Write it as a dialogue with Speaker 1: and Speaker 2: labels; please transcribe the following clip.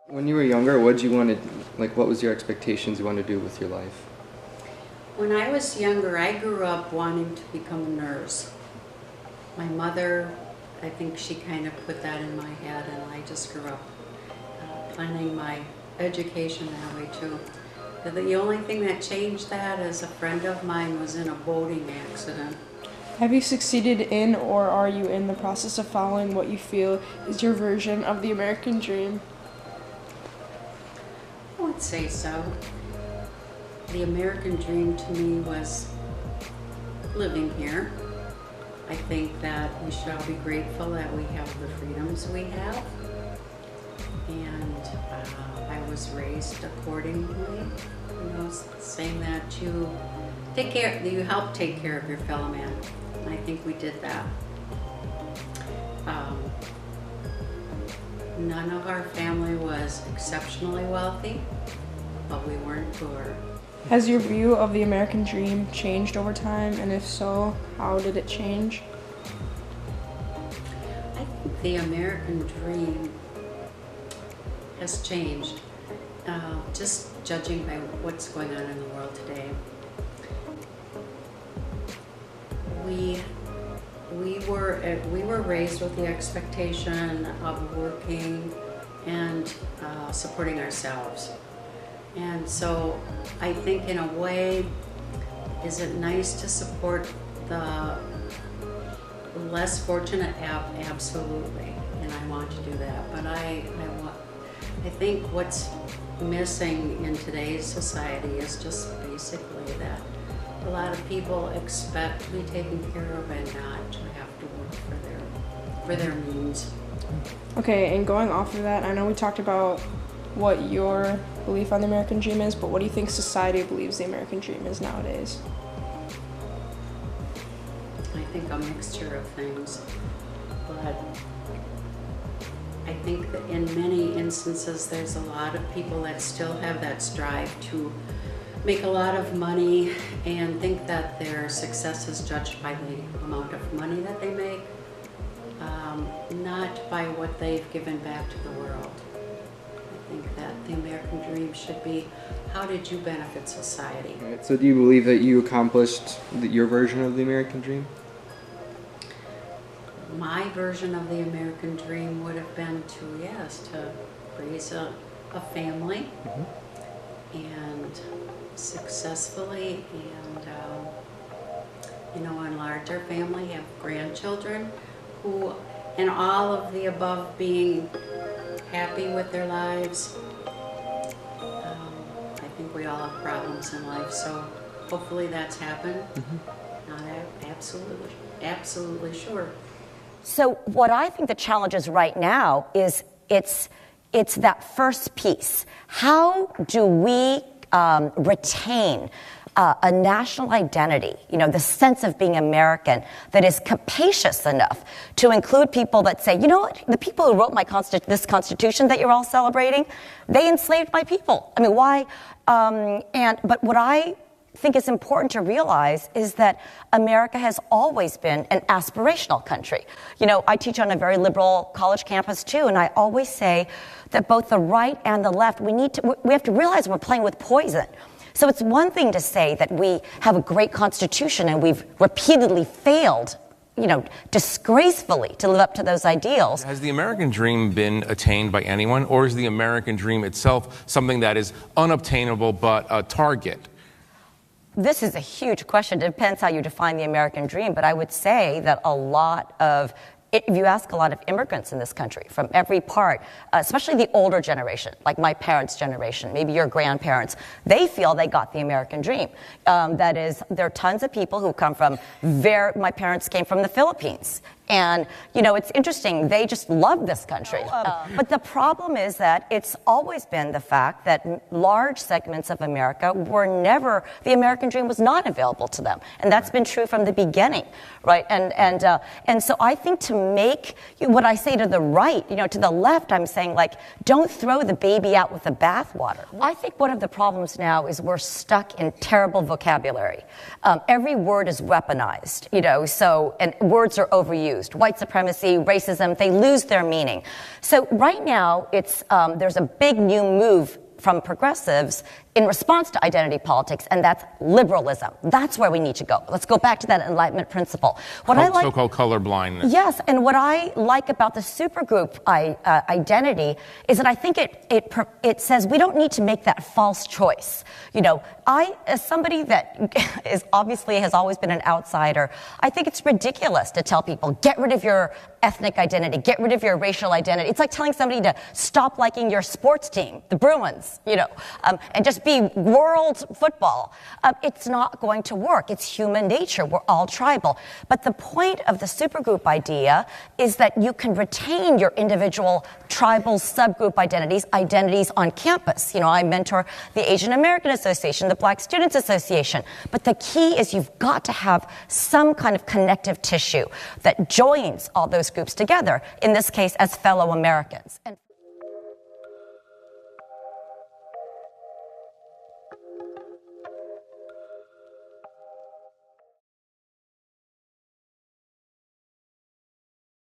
Speaker 1: When you were younger, what did you want to, like, what was your expectations you wanted to do with your life?
Speaker 2: When I was younger, I grew up wanting to become a nurse. My mother, I think she kind of put that in my head, and I just grew up planning my education that way too. The only thing that changed that is a friend of mine was in a boating accident.
Speaker 3: Have you succeeded in, or are you in the process of following what you feel is your version of the American dream?
Speaker 2: I would say so. The American dream to me was living here. I think that we should all be grateful that we have the freedoms we have. And I was raised accordingly, saying that you help take care of your fellow man. And I think we did that. None of our family was exceptionally wealthy, but we weren't poor.
Speaker 3: Has your view of the American dream changed over time, and if so, how did it change?
Speaker 2: I think the American dream has changed, just judging by what's going on in the world today. We were raised with the expectation of working and supporting ourselves. And so I think in a way, is it nice to support the less fortunate? Absolutely, and I want to do that. But I think what's missing in today's society is just basically that a lot of people expect to be taken care of and not to have to work for their means.
Speaker 3: Okay, and going off of that, I know we talked about what your belief on the American dream is, but what do you think society believes the American dream is nowadays?
Speaker 2: I think a mixture of things, but I think that in many instances there's a lot of people that still have that strive to make a lot of money and think that their success is judged by the amount of money that they make, not by what they've given back to the world. I think that the American dream should be, how did you benefit society?
Speaker 1: Right, so do you believe that you accomplished your version of the American dream?
Speaker 2: My version of the American dream would have been to raise a family and successfully and enlarge our family, have grandchildren who, and all of the above, being happy with their lives. I think we all have problems in life, so hopefully that's happened. Not absolutely sure.
Speaker 4: So what I think the challenge is right now is it's that first piece. How do we retain a national identity, the sense of being American that is capacious enough to include people that say, you know what, the people who wrote this Constitution that you're all celebrating, they enslaved my people. I mean, why? But what I think is important to realize is that America has always been an aspirational country. I teach on a very liberal college campus too, and I always say that both the right and the left, we have to realize we're playing with poison. So it's one thing to say that we have a great Constitution and we've repeatedly failed, disgracefully to live up to those ideals.
Speaker 5: Has the American dream been attained by anyone, or is the American dream itself something that is unobtainable but a target?
Speaker 4: This is a huge question. It depends how you define the American dream, but I would say that if you ask a lot of immigrants in this country from every part, especially the older generation, like my parents' generation, maybe your grandparents, they feel they got the American dream. That is, there are tons of people who come from my parents came from the Philippines. And, it's interesting, they just love this country. But the problem is that it's always been the fact that large segments of America the American dream was not available to them. And that's been true from the beginning, right? And so I think to make, what I say to the right, to the left, I'm saying, don't throw the baby out with the bathwater. I think one of the problems now is we're stuck in terrible vocabulary. Every word is weaponized, and words are overused. confused. White supremacy, racism, they lose their meaning. So right now, there's a big new move from progressives in response to identity politics, and that's liberalism. That's where we need to go. Let's go back to that Enlightenment principle.
Speaker 5: So-called colorblindness.
Speaker 4: Yes, and what I like about the supergroup identity is that I think it says we don't need to make that false choice. You know, as somebody that has always been an outsider, I think it's ridiculous to tell people, get rid of your ethnic identity, get rid of your racial identity. It's like telling somebody to stop liking your sports team, the Bruins, and just be world football. It's not going to work. It's human nature. We're all tribal. But the point of the supergroup idea is that you can retain your individual tribal subgroup identities on campus. I mentor the Asian American Association, the Black Students Association. But the key is you've got to have some kind of connective tissue that joins all those groups together, in this case as fellow Americans.